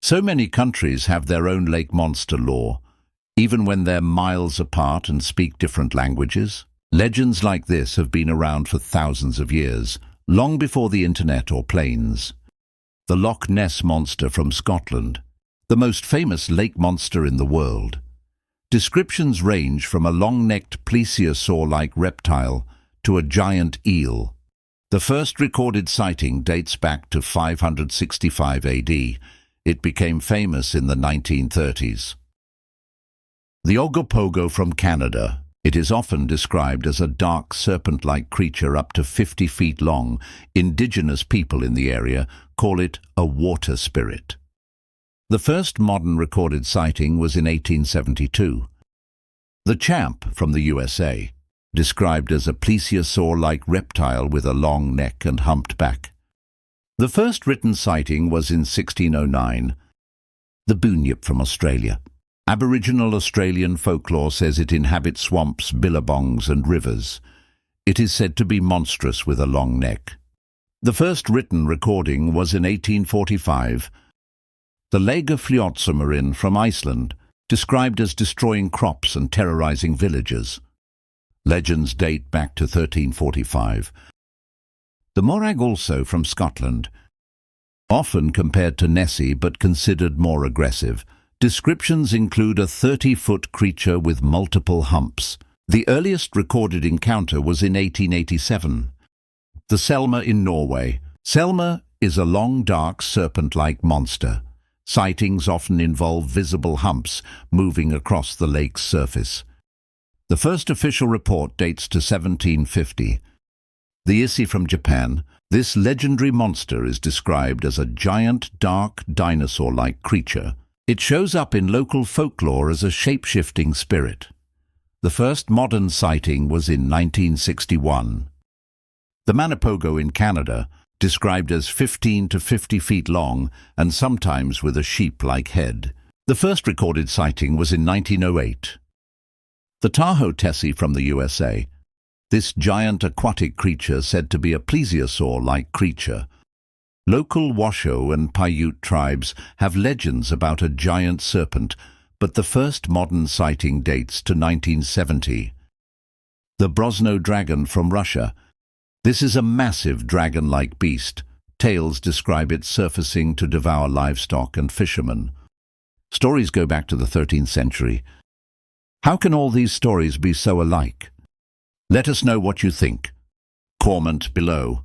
So many countries have their own lake monster law, even when they're miles apart and speak different languages. Legends like this have been around for thousands of years, long before the internet or planes. The Loch Ness Monster from Scotland, the most famous lake monster in the world. Descriptions range from a long-necked plesiosaur-like reptile to a giant eel. The first recorded sighting dates back to 565 AD. It became famous in the 1930s. The Ogopogo from Canada. It is often described as a dark serpent-like creature up to 50 feet long. Indigenous people in the area call it a water spirit. The first modern recorded sighting was in 1872. The Champ from the USA, described as a plesiosaur-like reptile with a long neck and humped back. The first written sighting was in 1609. The Bunyip from Australia. Aboriginal Australian folklore says it inhabits swamps, billabongs and rivers. It is said to be monstrous with a long neck. The first written recording was in 1845. The Leigafljótsamarin from Iceland, described as destroying crops and terrorizing villagers. Legends date back to 1345. The Morag also from Scotland, often compared to Nessie but considered more aggressive. Descriptions include a 30-foot creature with multiple humps. The earliest recorded encounter was in 1887. The Selma in Norway. Selma is a long, dark, serpent-like monster. Sightings often involve visible humps moving across the lake's surface. The first official report dates to 1750. The Issei from Japan. This legendary monster is described as a giant, dark, dinosaur-like creature. It shows up in local folklore as a shape-shifting spirit. The first modern sighting was in 1961. The Manipogo in Canada, described as 15 to 50 feet long and sometimes with a sheep-like head. The first recorded sighting was in 1908. The Tahoe Tessie from the USA. This giant aquatic creature said to be a plesiosaur-like creature. Local Washoe and Paiute tribes have legends about a giant serpent, but the first modern sighting dates to 1970. The Brosno dragon from Russia. This is a massive dragon-like beast. Tales describe it surfacing to devour livestock and fishermen. Stories go back to the 13th century. How can all these stories be so alike? Let us know what you think. Comment below.